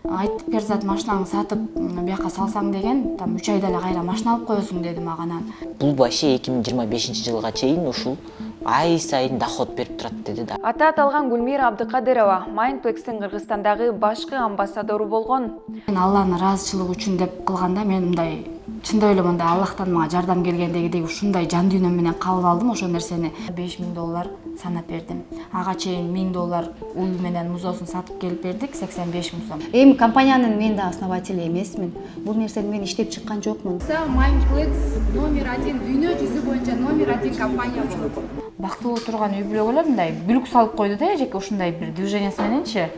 Айт Перзат машинаңды сатып бияка салсаң деген, там 3 айда эле кайра машина алып коесуң деди мага анан. Бул башы 2025-жылга чейин ушул ай сайын доход берип турат деди да. Аты аталган Гүлмира Абдыкадырова Mindplex'тин Кыргызстандагы башкы амбассадору болгон. Мен Алланын ыраазычылыгы үчүн деп кылганда мен мындай чындап эле мындай Аллахтан мага жардам келгендегидей ушундай жан дүйнөм менен кабыл алдым ошол нерсени. $5000 санап бердим. Ага чейин $1000 ул менен музоосун сатып келип бердик, 85 миң сом. Эми компаниянын мен да основатели эмесмин. Бул нерсени мен иштеп чыккан жокмун. Mindplex №1 дүйнө жүзү боюнча №1 компания болот. Бактылуу турган үй бүлөгөлөр мындай бүлүк салып койду да эжеке ушундай бир движениясы мененчи.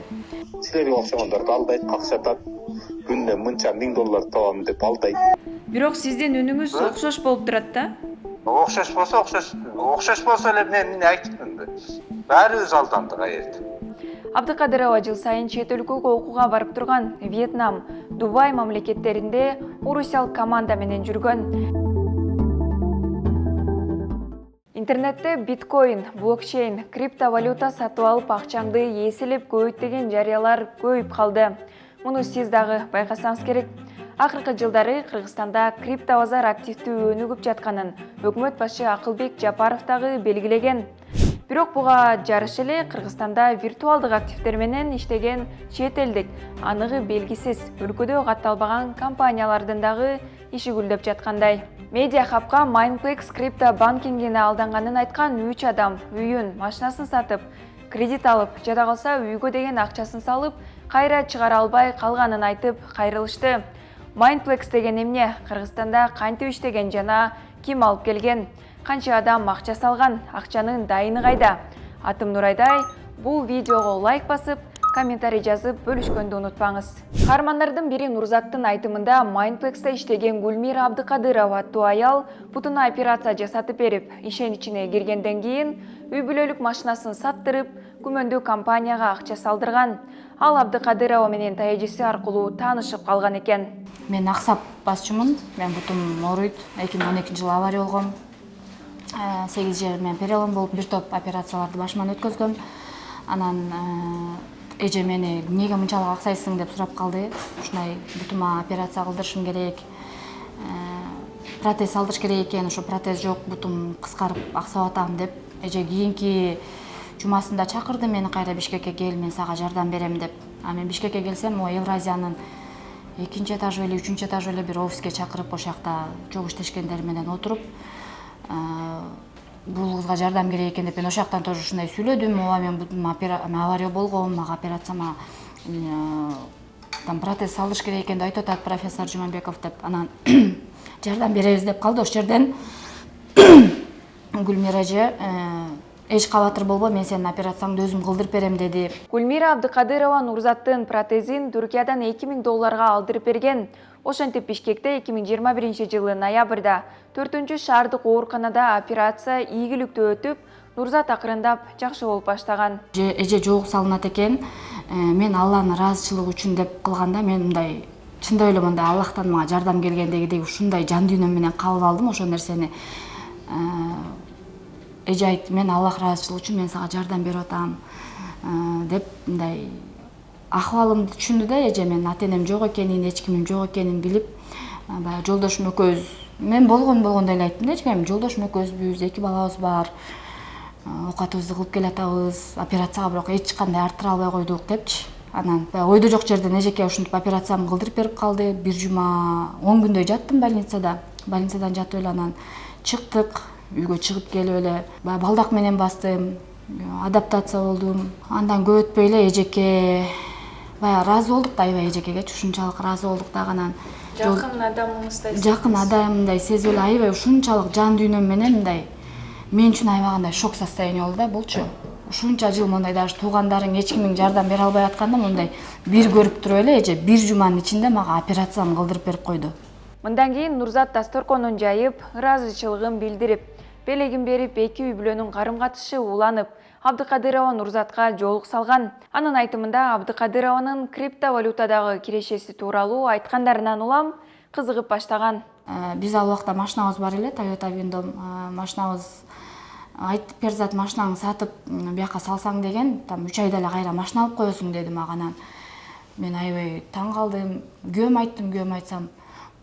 Силерге окшогондорду алдайт, акчатат, күнүнө мынча $1000 табам деп алдайт. Бирок сиздин үнүңүз окшош болуп турат да. Окшош болсо эле мен эмне айтыптын да. Баарыбыз алдандык аерде. Абдыкадырова жыл сайын чет өлкөгө окууга барып турган Вьетнам, Дубай мамлекеттеринде урусиялык команда менен жүргөн. Интернетте биткоин, блокчейн, криптовалюта сатып алып акчаңды эселеп көбөйт деген жарыялар көбөйүп калды. Муну сиз дагы байкасаңыз керек. Акыркы жылдары Кыргызстанда криптобазар активдүү өнүгүп жатканын өкмөт башы Акылбек Жапаров дагы белгилеген. Бирок буга жарыш эле Кыргызстанда виртуалдык активдер менен иштеген чет элдик, аныгы белгисиз, өлкөдө катталбаган компаниялардын дагы иши гүлдөп жаткандай. Медиа хабка Mindplex крипто банкингине алданганын айткан 3 адам үйүн, машинасын сатып, кредит алып, жада калса үйгө деген акчасын салып, кайра чыгара албай калганын айтып кайрылышты. Mindplex деген эмне? Кыргызстанда кантип иштеген жана ким алып келген? Канча адам акча салган? Акчанын дайыны кайда? Атым Нурайдай. Бул видеого лайк басып, комментарий жазып бөлүшкөндү унутпаңыз. Каармандардын бири Нурзаттын айтымында Mindplex'те иштеген Гүлмира Абдыкадырова аттуу аял бутуна операция жасатып берип, ишен ичине киргенден кийин үй бүлөлүк машинасын саттырып, күмөндүү компанияга акча салдырган. Ал Абдыкадырова менен таяжеси аркылуу таанышып калган экен. Мен аксап басчумун. Мен бутум ооруйт. 2012-жылы авария болгом. 8 жер мен перелом болуп, бир топ операцияларды башыман өткөзгөм. Анан эже мени эмнеге мынчалык аксайсың деп сурап калды. Ушундай бутума операция кылдырышым керек. Протез алдырыш керек экен, ошо протез жок, бутум кыскарып аксап атам деп эже кийинки жумасында чакырды мени кайра Бишкекке кел, мен сага жардам берем деп. А мен Бишкекке келсем, о Евразиянын 2-нчи этажы эле 3-нчү этажы эле бир офиске чакырып, ошол жакта жок иштешкендер менен отуруп, бул кызга жардам керек экен деп мен ошол жактан тоже ушундай сүйлөдүм. Ооба, мен авария болгом, мага операцияма там протез салдырыш керек экен деп айтып атат профессор Жуманбеков деп. Анан жардам беребиз деп калды. Ошол жерден Гүлмира эже эч кабатыр болбо, мен сенин операцияңды өзүм кылдырып берем деди. Гүлмира Абдыкадырова Нурзаттын протезин Түркиядан $2000 алдырып берген. Ошентип Бишкекте 2021-жылы ноябрда 4-шаардык ооруканада операция ийгиликтүү өтүп, Нурзат акырындап жакшы болуп баштаган. Эже жоок салынат экен. Мен Алланын ыраазычылыгы үчүн деп кылганда мен мындай чындап эле мындай Аллахтан мага жардам келгендегидей ушундай жан дүйнөм менен кабыл алдым ошол нерсени. Эже айтты, мен Аллах ыраазычылыгы үчүн мен сага жардам берип атам деп мындай ахвалымды түшүндү да эже. Мен ата-энем жок экенин, эч кимим жок экенин билип, баягы жолдошум экөөбүз, мен болгондой эле айттым да эчке, жолдошум экөөбүз, 2 балабыз бар, оокатыбызды кылып келатабыз, операцияга бирок эч кандай арттыра албай койдук депчи. Анан ойдо жок жерден эжеке ушинтип операциямды кылдырып берип калды. Бир жума 10 күндөй жаттым больницада. Больницадан жатып эле анан чыктык, үйгө чыгып келип эле балдак менен бастым, адаптация болдум. Андан көп өтпөй эле эжеке баягы ыраазы болдук да, аябай эжекегечи ушунчалык ыраазы болдук дагы. Анан жакын адамымдай сезип эле аябай ушунчалык жан дүйнөм менен мындай мен үчүн аябай кандай шок состояние болду да булчу. Ушунча жыл мындай даже туугандарың эч кимиң жардам бере албай атканда мындай бир көрүп туруп эле эже бир жуманын ичинде мага операциямды кылдырып берип койду. Мындан кийин Нурзат дасторконун жайып, ыраазычылыгын билдирип, белегин берип, эки үй бүлөнүн карым-катышы уланып, Абдыкадырова Нурзатка жоолук салган. Анын айтымында Абдыкадырованын криптовалютадагы кирешеси тууралуу айткандарынан улам кызыгып баштаган. Биз ал убакта машинабыз бар эле, Toyota Windom машинабыз. Айт Перзат машинаңды сатып бияка салсаң деген, там 3 айда эле кайра машина алып коесуң деди мага. Анан Мен аябай таң калдым. Күйөөм айттым, күйөөм айтсам,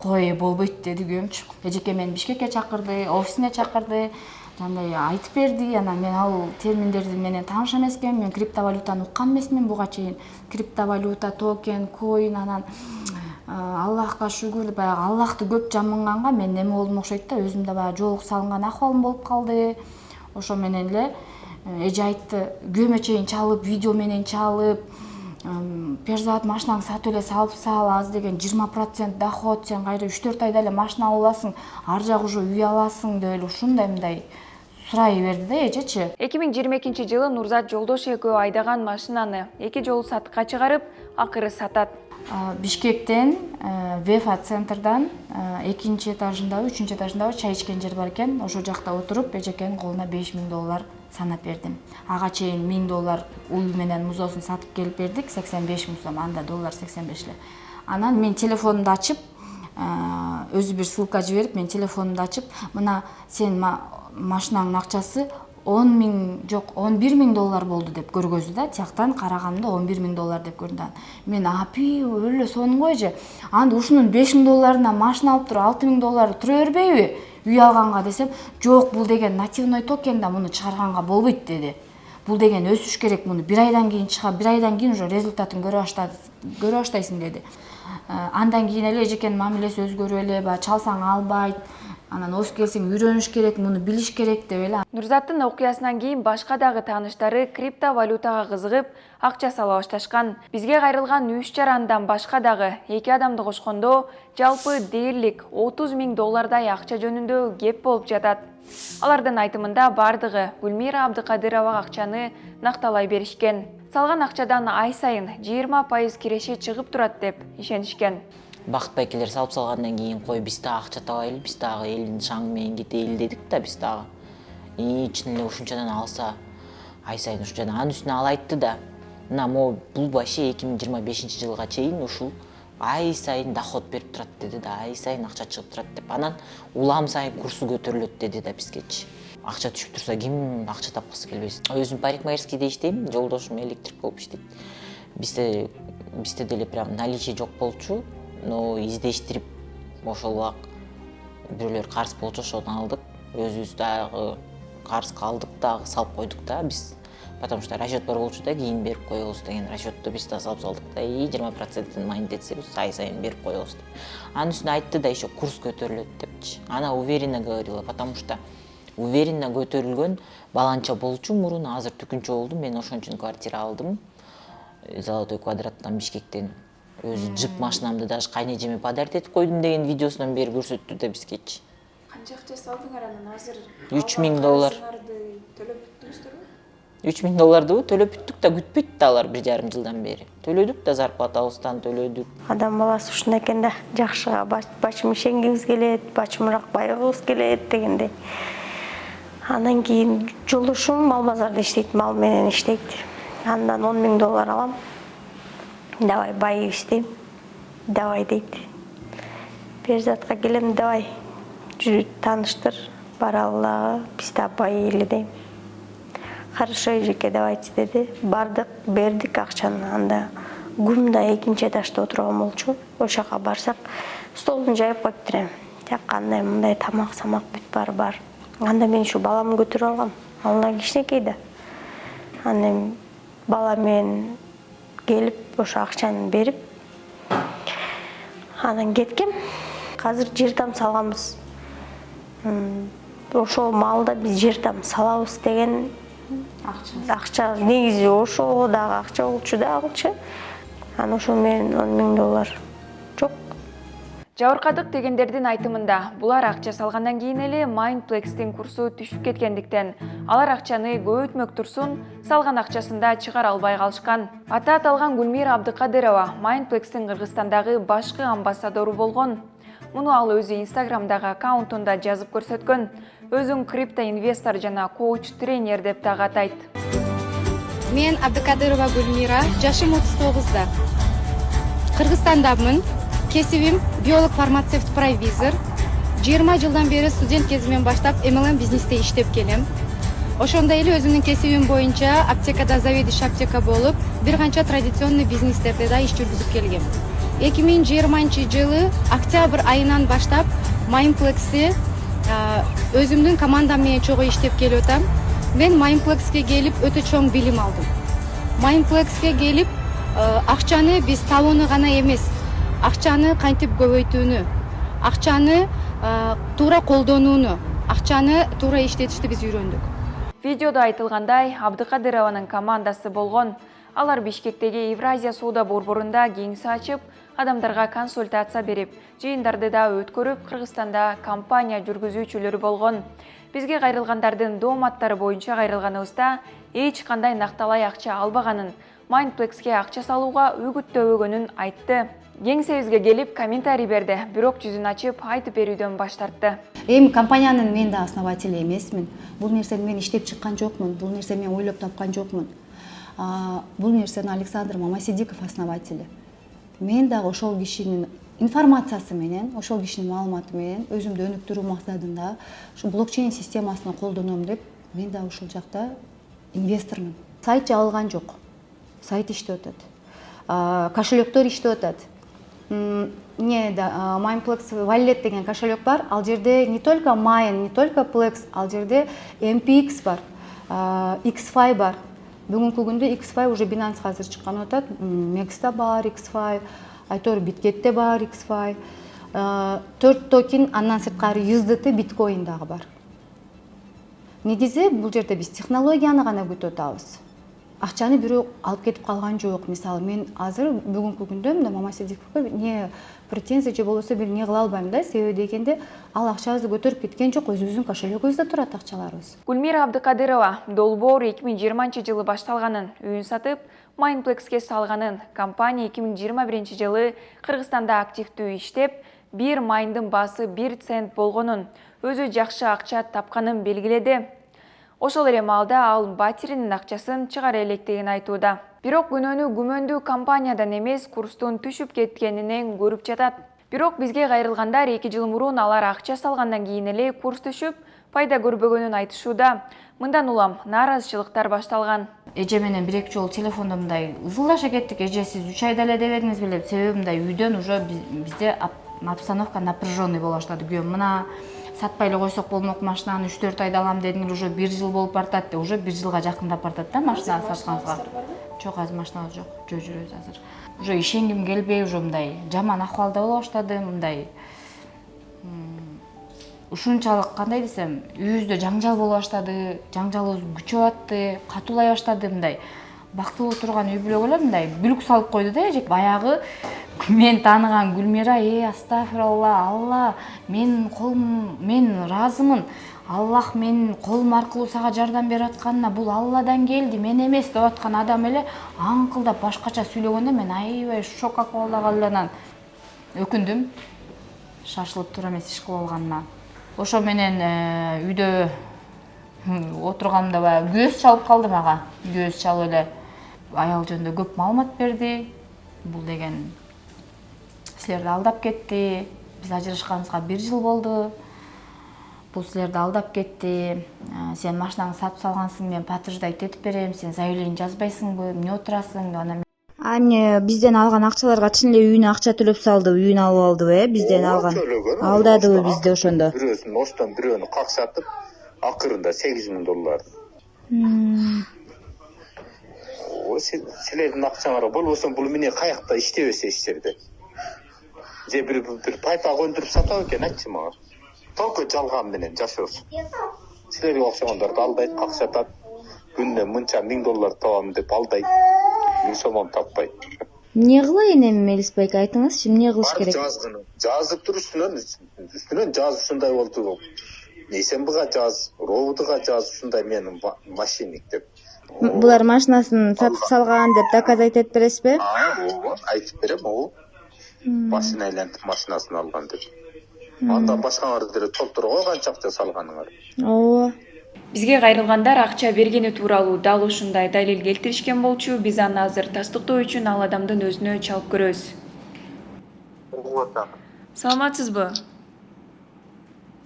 кой болбойт деди күйөөмчү. Эжеке мени Бишкекке чакырды, офисине чакырды. Жандай айтып берди. Анан мен ал терминдерди менен тааныш эмесмин. Мен криптовалютаны уккан эмесмин буга чейин. Криптовалюта, токен, коин, анан Аллахка шүгүр, баягы Аллахты көп жамынганга мен неме болдум окшойт да, өзүмдө баягы жоолук салынган акыбалым болуп калды. Ошо менен эле эже айтты, күйөөмө чейин чалып, видео менен чалып, перзат машинаңды сатып эле салып сал, аз деген 20% доход, сен кайра 3-4 айда эле машина алып аласың, ар жак уже үй аласың деп эле ушундай мындай сурай берди да эжечи. 2022 жылы Нурзат Жолдош экөө айдаган машинаны 2 жолу сатыкка чыгарып, акыры сатат. Бишкектен Вефа центрдан 2-нчи этажындагы, 3-нчү этажындагы чай ичкен жер бар экен. Ошол жакта отуруп, эжекенин колуна $5000 санап бердим. Ага чейин $1000 уй менен музоосун сатып келип бердик, 85 миң сом, анда доллар 85 эле. Анан мен телефонумду ачып, өзү бир ссылка жиберип, мен телефонумду ачып, мына сен машинаңдын акчасы 10 миң, жок, $11.000 болду деп көргөздү да. Тияктан караганда $11.000 деп көрдү. Мен апи, өлө сонун го эже. Анда ушунун $5.000 машина алып туруп $6.000 тура бербейби? Үй алганга десем, жок, бул деген нативный токен да, муну чыгарганга болбойт деди. Бул деген өсүш керек, муну 1 айдан кийин чыгат, 1 айдан кийин уже результатын көрө баштайсың деди. Андан кийин эле эжекенин мамилеси өзгөрүп эле, баягы чалсаң албайт. Анан офис келсең үйрөнүш керек, муну билиш керек деп эле. Нурзаттын окуясынан кийин башка дагы тааныштары криптовалютага кызыгып, акча сала башташкан. Бизге кайрылган 3 жарандан башка дагы 2 адамды кошкондо жалпы дээрлик $30.000 акча жөнүндө кеп болуп жатат. Алардын айтымында бардыгы Гүлмира Абдыкадыровага акчаны накталай беришкен. Салган акчадан ай сайын 20% киреши чыгып турат деп ишенишкен. Бакыт байкелер салып салгандан кийин кой биз да акча табайлы, биз дагы элдин шаңы менен кетейли дедик да, биз дагы. Чын эле ушунчадан алса, ай сайын ушунчадан. Анын үстүнө ал айтты да, мына могу бул башы 2025 жылга чейин ушул ай сайын доход берип турат деди да, ай сайын акча чыгып турат деп. Анан улам сайын курсу көтөрүлөт деди да бизгечи. Акча түшүп турса ким акча тапкысы келбейт. Өзүм парикмахерскийде иштейм, жолдошум электрик болуп иштейт. Бизде деле прям наличие жок болчу. Но издештирип ошол бирөөлөр карыз болчу, ошону алдык. Өзүбүз дагы карыз калдык дагы салып койдук да биз. Потому что расчет бар болчу да, кийин берип коебуз деген расчетту биз да салып салдык да. 20% майнит этсебиз, ай сайын берип коебуз. Анын үстүнө айтты да, еще курс көтөрүлөт депчи. Ана уверенно говорила, потому что уверенно көтөрүлгөн баланча болчу мурун, азыр түкүнчө болду. Мен ошон үчүн квартира алдым. Золотой квадраттан Бишкектен. Өзү джип машинамды даже кайнежеме подарить этип койдум деген видеосунан бери көрсөттү да бизгечи. Канча акча салдыңар анан азыр? $3.000. Төлөп бүттүңүздөрбү? $3.000 төлөп бүттүк да, күтпөйт да алар 1,5 жылдан бери. Төлөдүк да, зарплатабыздан төлөдүк. Адам баласы ушундай экен да, жакшыга бачым ишенгибиз келет, бачымыраак байыгыбыз келет дегендей. Андан кийин жолдошум мал базарда иштейт, мал менен иштейт. Андан $10.000 алам. Давай бай isteyim. Давай дейді. Перзатқа келем, давай. Жүріп таныштыр. Бараллағы, біз де бай елі дейм. Хорошо, ежеке, давайте деді. Бардық, бердік ақшаны. Анда гумда 2-нчи этажда отырған болчу. Ошаға барсақ, столын жайып қойып тұрем. Тек қандай мындай тамақ бүт бар. Анда мен шу баламын көтіріп алғам. Алына кішінекейді. Анда баламен келіп, ошо акчаны берип, анан кеткем. Азыр жер там салганбыз. Ошол малда биз жер там салабыз деген акча негизи ошого дагы акча болчу да алчы. Анан ошо менен $10.000 жок. Жабыркадык дегендердин айтымында, булар акча салгандан кийин эле Mindplex'тин курсу түшүп кеткендиктен, алар акчаны көбөйтмөк турсун, салган акчасында чыгара албай калышкан. Аты аталган Гүлмира Абдыкадырова Mindplex'тин Кыргызстандагы башкы амбассадору болгон. Муну ал өзү Instagram'дагы аккаунтунда жазып көрсөткөн. Өзүн криптоинвестор жана коуч-тренер деп дагы атайт. Мен Абдыкадырова Гүлмира, жашым 39да. Кыргызстандамын. Кесибим биолог фармацевт провизор. 20 жылдан бери студент кезимден баштап MLM бизнесте иштеп келем. ошондой эле өзүмдүн кесибим боюнча аптекада заведующий аптека болуп бир канча традиционный бизнестерде да иш жүргүзүп келгем. 2020 жылы октябрь айынан баштап Mindplex'ти өзүмдүн командам менен чогуу иштеп келип атам. Мен Mindplex'ке келип өтө чоң билим алдым. Mindplex'ке келип акчаны биз табууну гана эмес, акчаны кантип көбөйтүүнү, акчаны туура колдонууну, акчаны туура иштетишти биз үйрөндүк. Видеода айтылгандай, Абдыкадырованын командасы болгон. Алар Бишкектеги Евразия соода борборунда кеңсе ачып, адамдарга консультация берип, жыйындарды да өткөрүп, Кыргызстанда компания жүргүзүүчүлөрү болгон. Бизге кайрылгандардын дооматтары боюнча кайрылганыбызда эч кандай накталай акча албаганын, Mindplex'ке акча салууга үгүттөбөгөнүн айтты. Кеңсебизге келип комментарий берди, бирок жүзүн ачып айтып берүүдөн баш тартты. Эми компаниянын мен да основатели эмесмин. Бул нерсени мен иштеп чыккан жокмун. Бул нерсени мен ойлоп тапкан жокмун. Бул нерсени Александр Мамасидиков основатели. Мен дагы ошол кишинин информациясы менен, ошол кишинин маалыматы менен өзүмдү өнүктүрүү максатында ушу блокчейн системасын колдоном деп, мен дагы ушул жакта инвестормун. Сайт жабылган жок. Сайт иштеп атат. Кошелектор иштеп атат. Mindplex Wallet деген кошелек бар. Ал жерде не только Mine, не только Plex, ал жерде MPX бар, X5 бар. Бүгүнкү күндө X5 уже Binance азыр чыккан атат. Mex'та бар X5, айтор Bitket'те бар X5. 4 токен, андан сырткары USDT биткоин дагы бар. Негизи бул жерде биз технологияны гана күтүп атабыз. Акчаны бирөө алып кетип калган жок. Мисалы, мен азыр бүгүнкү күндө мына Мамасидиковго не претензия же болбосо бир не кыла албайм да. Себеби дегенде ал акчабызды көтөрүп кеткен жок, өзүбүздүн кошелегибизде турат акчаларыбыз. Гүлмира Абдыкадырова долбоор 2020 жылы башталганын, үйүн сатып, Mindplex'ке салганын, компания 2021 жылы Кыргызстанда активдүү иштеп, бир майндын баасы 1 цент болгонун, өзү жакшы акча тапканын белгиледи. Ошол эле маалда ал батиринин акчасын чыгара электигин айтууда. Бирок күмөндүү компаниядан эмес, курстун түшүп кеткенинен көрүп жатат. Бирок бизге кайрылгандар 2 жыл мурун алар акча салгандан кийин эле курс түшүп, пайда көрбөгөнүн айтышууда. Мындан улам нааразычылыктар башталган. Эже менен 1-2 жолу телефондо мындай ызылдаша кеттик. Эже, сиз 3 айда эле дебедиңиз беле? Себеби мындай үйдөн уже бизде обстановка напряженный боло баштады. Күйөөм мына сатпай эле койсок болмок, машинаны 3-4 айда алам дедиңер, уже 1 жыл болуп бартат. Уже 1 жылга жакындап бартат да машина сатканга. Жок, азыр машинабыз жок. Жүрөбүз азыр. Уже ишенгим келбей, уже мындай жаман акыбалда боло баштады, мындай ушунчалык кандай десем, үйүбүздө жаңжал боло баштады, жаңжалыбыз күчөп атты, катуулай баштады, мындай бактылуу турган үй бүлө эле мындай бүлүк салып койду да эже. Баягы мен тааныган Гүлмира, астафиралла, Алла, мен ыраазымын. Аллах менин колум аркылуу сага жардам берип атканына, бул Алладан келди, мен эмес деп аткан адам эле аңкылдап башкача сүйлөгөндө мен аябай шок акыбалда калып анан өкүндүм. Шашылып тура эмес иш кылып алганына. Ошо менен үйдө отурганда баягы көз чалып калды мага. Көз чалып эле аял жөнүндө көп маалымат берди. Бул деген силерди алдап кетти. Биз ажырашканыбызга 1 жыл болду. Бул силерди алдап кетти. Сен машинаңды сатып салгансың, мен подтверждать этип берем. Сен заявление жазбайсыңбы? Эмне отурасың? Анан эмне бизден алган акчаларга чын эле үйүнө акча төлөп салды, үйүн алып алдыбы, бизден алган. Алдадыбы бизди ошондо? Бирөөсүн остон бирөөнү каксатып, акырында $8,000. Силердин акчаңар болбосо бул эмне каякта иштебесе иштерди. Же бир пайпа көндүрүп сатат экен, айтчы мага. Только жалган менен жашоосун. Силерге окшогондорду алдайт, каксатат. Күнүнө мынча $1000 табам деп алдайт. 1000 сомон таппайт. Эмне кылайын эми Мелис байке, айтыңызчы, эмне кылыш керек? Жазып тур үстүнөн жаз ушундай болду. СМБга жаз, РОВДга жаз, ушундай менин машиник деп. Булар машинасын сатып салган деп доказать этип бересизби? Ооба, айтып берем, ооба. Башын айлантып машинасын алган деп. Анда башкаңарды деле толтуруп канча акча салганыңар. Ооба. Бизге кайрылгандар акча бергени тууралуу дал ушундай далил келтиришкен болчу. Биз аны азыр тастыктоо үчүн ал адамдын өзүнө чалып көрөбүз. Саламатсызбы?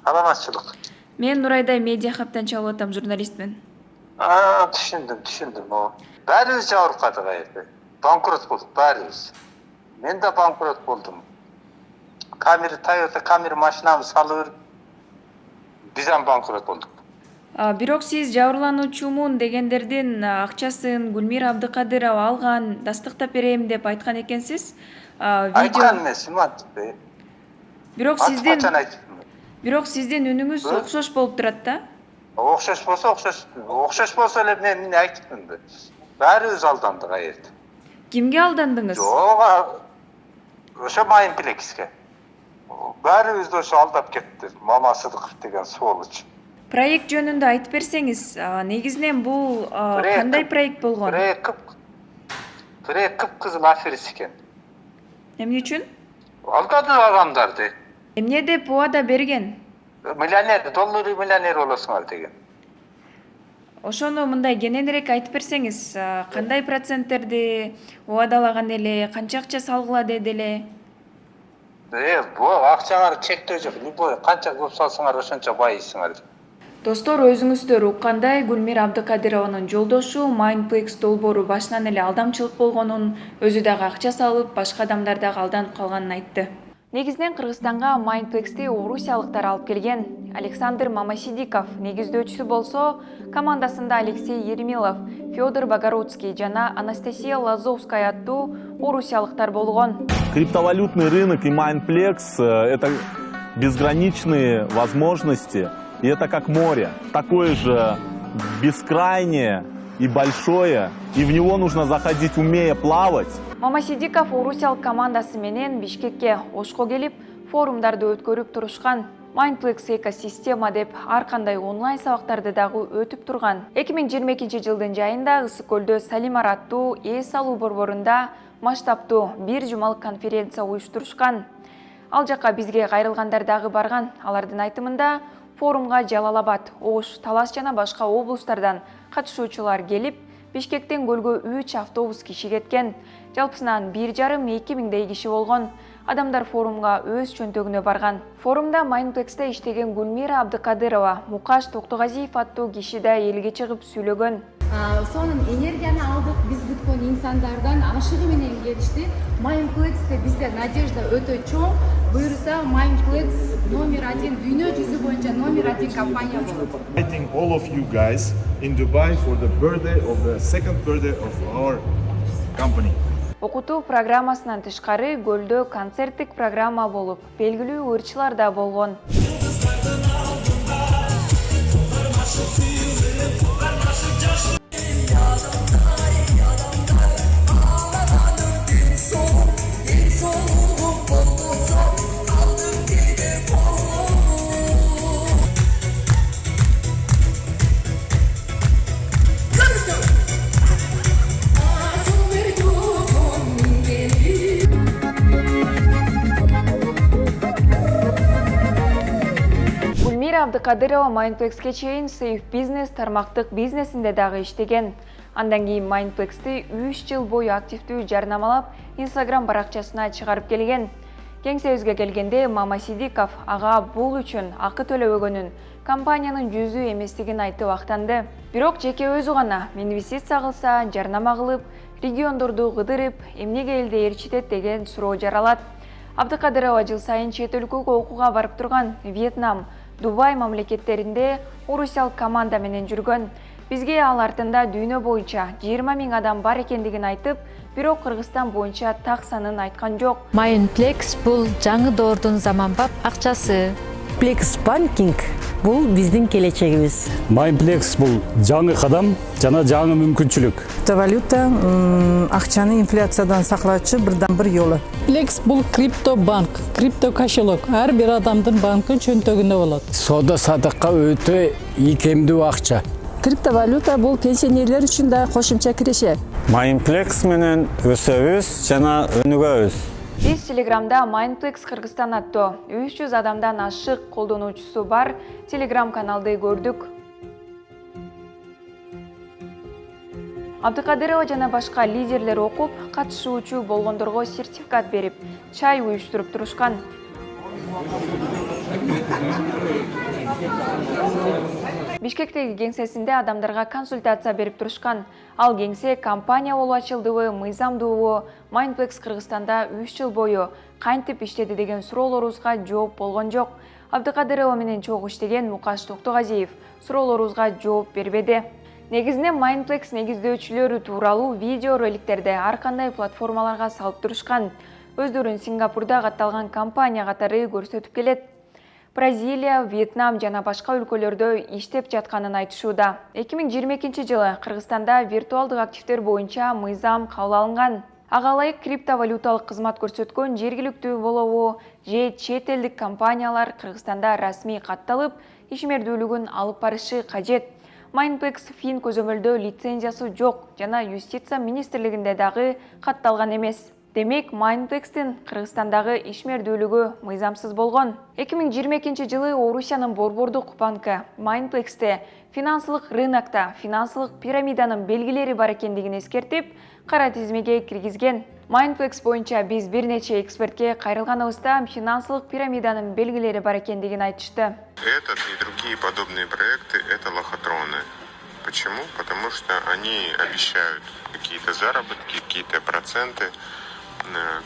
Саламатчылык. Мен Нурайдай медиа хабтан чалып атам, журналистмин. Түшүндүм. Бәрибиз жабыркадык аерде. Банкрот болдук бәрибиз. Мен да банкрот болдум. Toyota Camry машинамды салып биз ham банкрот болдук. Бирок сиз жабырлануучумун дегендердин акчасын Гүлмира Абдыкадырова алган, дастыктап берем деп айткан экенсиз. Айткан эмесмин антип. Бирок сиздин үнүңүз окшош болуп турат да. Окшош болсо эле мен эмне айтыпмынбы? Бәрибиз алдандык аерде. Кимге алдандыңыз? Жок, ошо Майнплекске. Бәрибизди ошо алдап кетти. Мама Сыдыков деген сволочь. Проект жөнүндө айтып берсеңиз, негизинен бул кандай проект болгон? Проект кып-кызыл аферист экен. Эмне үчүн? Алдады адамдарды. Эмне деп убада берген? Доллар миллионер болосуңар деген. Ошону мындай кененирээк айтып берсеңиз, кандай проценттерди убадалаган эле, канча акча салгыла деди эле? Бу акчаңар чектөө жок. Любой канча көп салсаңар ошончо байыйсыңар. Достор, өзүңүздөр уккандай, Гүлмира Абдыкадырованын жолдошу Майнплекс долбоору башынан эле алдамчылык болгонун, өзү дагы акча салып, башка адамдар дагы алданып калганын айтты. Негизинен Кыргызстанга Майнплексти орусиялыктар алып келген. Александр Мамасидиков негиздөөчүсү болсо, командасында Алексей Ермилов, Федор Богородский жана Анастасия Лазовская аттуу орусиялыктар болгон. Криптовалютный рынок и Майнплекс – это безграничные возможности, и это как море, такое же бескрайнее и большое, и в него нужно заходить, умея плавать. Мамасидиков орусиялык командасы менен Бишкекке ошко келип, форумдарды өткөрүп турушкан. Майнплекс экосистема деп ар кандай онлайн сабактарды дагы өтүп турган. 2022-жылдын жайында Ысык көлдө Салимар аттуу эс алуу борборунда масштабтуу бир жумалык конференция уюштурушкан. Ал жака бизге кайрылгандар дагы барган. Алардын айтымында форумга Жалал-Абад, Ош, Талас жана башка облустардан катышуучулар келип, Бишкектен көлгө 3 автобус киши кеткен. Жалпысынан 1,5–2 миңдей киши болгон. Адамдар форумга өз чөнтөгүнө барган. Форумда Майнплексте иштеген Гүлмира Абдыкадырова, Мукаш Токтогазиев аттуу киши да элге чыгып сүйлөгөн. Сонун энергияны алдык, биз бүткөн инсандардан ашыгы менен келишти. Майнплексте бизде надежда өтө чоң. Буюрса Майнплекс номер 1 дүйнө жүзү боюнча номер 1 компания болот. Inviting all of you guys in Dubai for the birthday of the second birthday of our company. Окутуу программасынан тышкары көлдө концерттик программа болуп, белгилүү ырчылар да болгон. Абдыкадырова Майнплекске чейин Safe Business тармактык бизнесинде дагы иштеген. Андан кийин Майнплексти 3 жыл бою активдүү жарнамалап, Instagram баракчасына чыгарып келген. Кеңсебизге келгенде Мамасидиков ага бул үчүн акы төлөбөгөнүн, компаниянын жүзү эместигин айтып актанды. Бирок жеке өзү гана инвестиция кылса, жарнама кылып, региондорду кыдырып, эмнеге элди ээрчитет деген суроо жаралат. Абдыкадырова жыл сайын чет өлкөгө окууга барып турган. Вьетнам, Дубай мамлекеттеринде орусиялык команда менен жүргөн. Бизге ал артында дүйнө боюнча 20 000 адам бар экендигин айтып, бирок Кыргызстан боюнча так санын айткан жок. Майнплекс бул жаңы доордун заманбап акчасы. Плекс банкинг бул биздин келечегибиз. Майнплекс бул жаңы кадам жана жаңы мүмкүнчүлүк. Криптовалюта акчаны инфляциядан саклоочу бирден бир жолу. Плекс бул криптобанк, крипто кошелек. Ар бир адамдын банкы чөнтөгүндө болот. Соода садыкка өтө ийкемдүү акча. Криптовалюта бул пенсионерлер үчүн да кошумча киреше. Майнплекс менен өсөбүз жана өнүгөбүз. Биз Телеграмда Майнплекс Кыргызстан аттуу 300 адамдан ашык колдонуучусу бар Телеграм каналды көрдүк. Абдыкадырова жана башка лидерлер окуп, катышуучу болгондорго сертификат берип, чай уюштуруп турушкан. Бишкектеги кеңсесинде адамдарга консультация берип турушкан. Ал кеңсе компания болуп ачылдыбы, мыйзамдуубу, Mindplex Кыргызстанда 3 жыл бою кантип иштеди деген суроолорубузга жооп болгон жок. Абдыкадырова менен чогуу иштеген Мукаш Токтогазиев суроолорубузга жооп бербеди. Негизинен Mindplex негиздөөчүлөрү тууралуу видео роликтерди ар кандай платформаларга салып турушкан. Өздөрүн Сингапурда катталган компания катары көрсөтүп келет. Бразилия, Вьетнам жана башка өлкөлөрдө иштеп жатканын айтышууда. 2022 жылы Кыргызстанда виртуалдык активдер боюнча мыйзам кабыл алынган. Ага ылайык криптовалюталык кызмат көрсөткөн жергиликтүү болобу же чет элдик компаниялар Кыргызстанда расмий катталып, ишмердүүлүгүн алып барышы кажет. Mindplex Фин көзөмөлдөө лицензиясы жок жана Юстиция министрлигинде дагы катталган эмес. Демек, Mindplex'тин Кыргызстандагы ишмердүүлүгү мыйзамсыз болгон. 2022 жылы Орусиянын Борбордук банкы Mindplex'те финансылык рынокто финансылык пирамиданын белгилери бар экендигин эскертип, кара тизмеге киргизген. Mindplex боюнча биз бир нече экспертке кайрылганыбызда финансылык пирамиданын белгилери бар экендигин айтышты. Этот и другие подобные проекты – это лохотроны. Почему? Потому что они обещают какие-то заработки, какие-то проценты,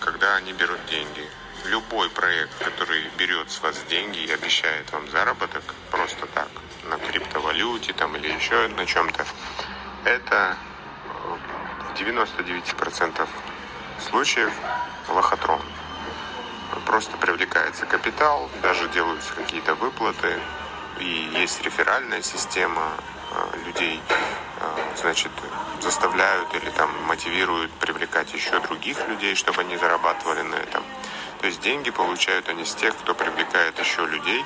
когда они берут деньги. Любой проект, который берет с вас деньги и обещает вам заработок просто так, на криптовалюте там, или еще на чем-то, это в 99% случаев лохотрон. Просто привлекается капитал, даже делаются какие-то выплаты, и есть реферальная система, людей, значит, заставляют или там мотивируют привлекать еще других людей, чтобы они зарабатывали на этом. То есть деньги получают они с тех, кто привлекает еще людей.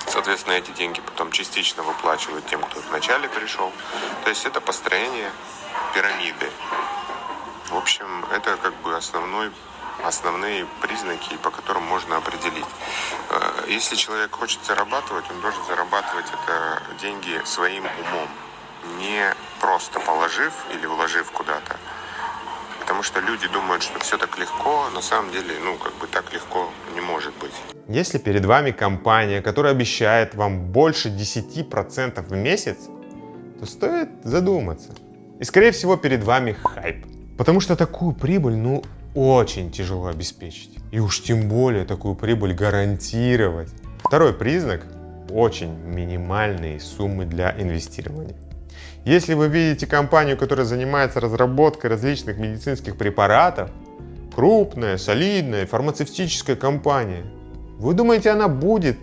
Соответственно, эти деньги потом частично выплачивают тем, кто вначале пришел. То есть это построение пирамиды. В общем, это как бы основные признаки, по которым можно определить. Если человек хочет зарабатывать, он должен зарабатывать это деньги своим умом, не просто положив или вложив куда-то. Потому что люди думают, что все так легко, на самом деле, так легко не может быть. Если перед вами компания, которая обещает вам больше 10% в месяц, то стоит задуматься. И, скорее всего, перед вами хайп. Потому что такую прибыль, очень тяжело обеспечить. И уж тем более такую прибыль гарантировать. Второй признак – очень минимальные суммы для инвестирования. Если вы видите компанию, которая занимается разработкой различных медицинских препаратов, крупная, солидная фармацевтическая компания, вы думаете, она будет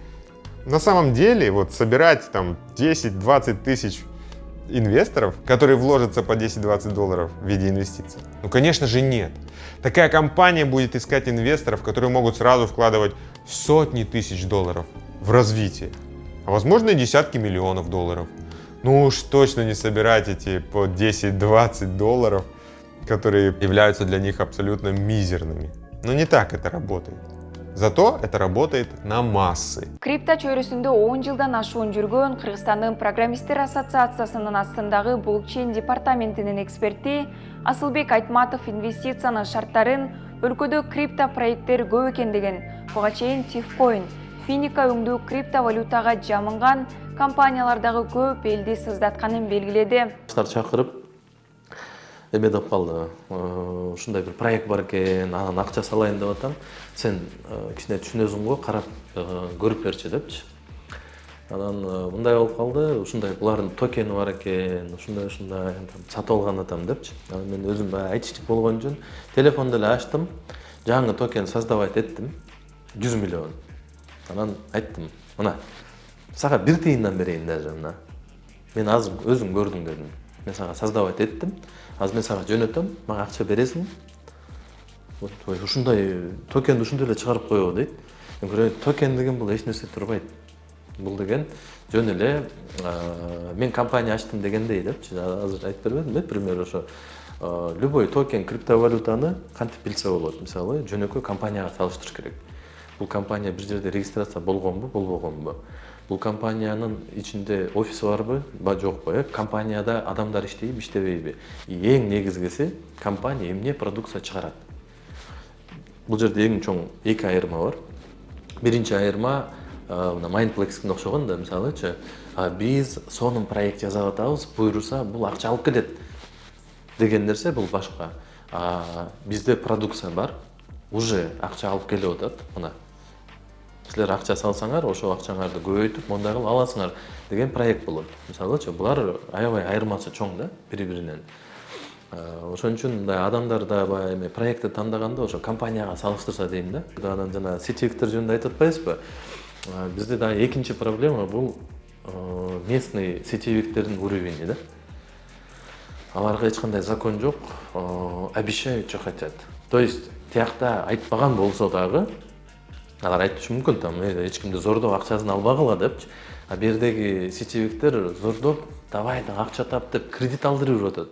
на самом деле собирать там 10-20 тысяч инвесторов, которые вложатся по $10-20 в виде инвестиций? Конечно же нет. Такая компания будет искать инвесторов, которые могут сразу вкладывать сотни тысяч долларов в развитие, а возможно и десятки миллионов долларов. Уж точно не собирать эти по $10-20, которые являются для них абсолютно мизерными. Но не так это работает. Зато это работает на массы. Крипто чөйрөсүндө 10 жылдан ашуун жүргөн Кыргызстандын программисттер ассоциациясынын астындагы блокчейн департаментинин эксперти Асылбек Айтматов инвестициянын шарттарын өлкөдө крипто проекттер көп экендигин, буга чейин Tifcoin, Finica өңдүү криптовалютага жамынган компаниялардагы көп элди сыздатканын белгиледи. Чакырып эме деп калды. Ушундай бир проект бар экен, анан акча салайын деп атам. Сен кичине түшүнөсүң го, карап көрүп берчи депчи. Анан мындай болуп калды, ушундай булардын токени бар экен, ушундай сатып алган атам депчи. Анан мен өзүм айтышчы болгон үчүн телефонду эле ачтым, жаңы токен создавать эттим, 100 миллион. Анан айттым, мына сага 1 тыйындан берейин даже мына. Мен азыр өзүң көрдүң дедим. Мен сага создавать эттим. Азыр мен сага жөнөтөм, мага акча бересиң. Ушундай токенди ушундай эле чыгарып койгу дейт. Мен көрөйүн, токен деген бул эч нерсе турбайт. Бул деген жөн эле мен компания ачтым дегендей депчи. Азыр айтып бербедим да, пример ошо. Любой токен криптовалютаны кантип билсе болот. Мисалы, жөнөкөй компанияга салыштырыш керек. Бул компания бир жерде регистрация болгонбу, болбогонбу? Бул компаниянын ичинде офиси барбы, жокпу? Компанияда адамдар иштейби, иштебейби? Эң негизгиси компания эмне продукция чыгарат? Бул жерде эң чоң эки айырма бар. Биринчи айырма мына Mindplex'ке окшогон да, мисалычы, биз сонун проект жасап атабыз, буйруса бул акча алып кетет деген нерсе бул башка. Бизде продукция бар, уже акча алып келип атат. Мына силер акча салсаңар, ошол акчаңарды көбөйтүп, мондай кылып аласыңар деген проект болот. Мисалычы, булар аябай айырмасы чоң да, бири-биринен. Ошон үчүн мындай адамдар да баягы проектти тандаганда ошо компанияга салыштырса дейм да. Анан жана сетевиктер жөнүндө айтып атпайсызбы? Бизде да экинчи проблема бул местный сетевиктердин уровени да. Аларга эч кандай закон жок, обещают, что хотят. То есть тиякта айтпаган болсо дагы алар айтышы мүмкүн, там эч кимди зордоп акчасын албагыла депчи. А бердеги сетевиктер зордоп давай да акча тап деп кредит алдырып атат.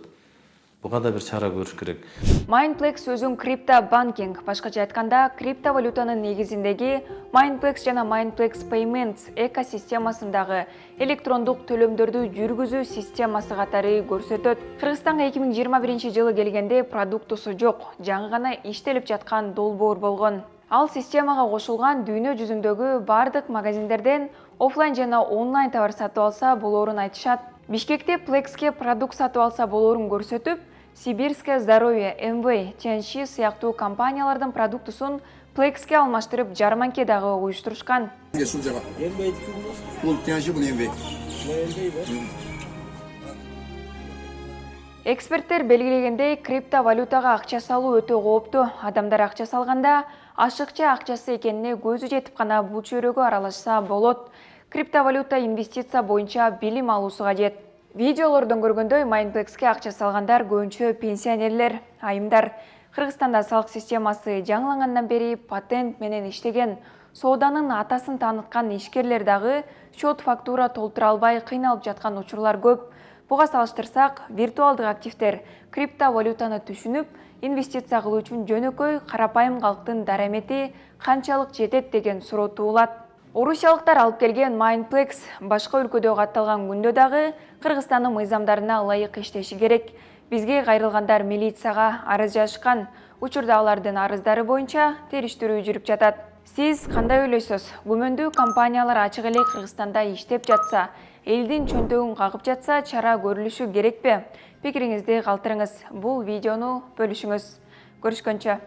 Буга да бир чара көрүш керек. Mindplex өзүн криптобанкинг, башкача айтканда криптовалютанын негизиндеги Mindplex жана Mindplex Payments экосистемасындагы электрондук төлөмдөрдү жүргүзүү системасы катары көрсөтөт. Кыргызстанга 2021 жылы келгенде продуктусу жок, жаңы гана иштелип жаткан долбоор болгон. Ал системага кошулган дүйнө жүзүндөгү бардык магазиндерден офлайн жана онлайн товар сатып алса болоорун айтышат. Бишкекте Plex'ке продукт сатып алса болоорун көрсөтүп, Сибирское здоровье, МВ, Тяньши сыяктуу компаниялардын продуктусун Plex'ке алмаштырып жарманке дагы уюштурушкан. Эксперттер белгилегендей, криптовалютага акча салуу өтө кооптуу. Адамдар акча салганда ашыкча акчасы экенине көзү жетип гана бул чөйрөгө аралашса болот. Криптовалюта инвестиция боюнча билим алуусу кажет. Видеолордон көргөндөй Mindplex'ке акча салгандар көбүнчө пенсионерлер, айымдар. Кыргызстанда салык системасы жаңылангандан бери патент менен иштеген, сооданын атасын тааныткан ишкерлер дагы счет фактура толтура албай кыйналып жаткан учурлар көп. Буга салыштырсак, виртуалдык активдер криптовалютаны түшүнүп, инвестиция кылуу үчүн жөнөкөй карапайым калктын дарамети канчалык жетет деген суроо туулат. Орусиялыктар алып келген Mindplex башка өлкөдө катталган күндө дагы Кыргызстандын мыйзамдарына ылайык иштеши керек. Бизге кайрылгандар милицияга арыз жазышкан. Учурда алардын арыздары боюнча териштирүү жүрүп жатат. Сиз кандай ойлойсуз? Күмөндүү компаниялар ачык эле Кыргызстанда иштеп жатса, элдин чөнтөгүн кагып жатса, чара көрүлүшү керекпи? Пикириңизди калтырыңыз. Бул видеону бөлүшүңүз. Көрүшкөнчө.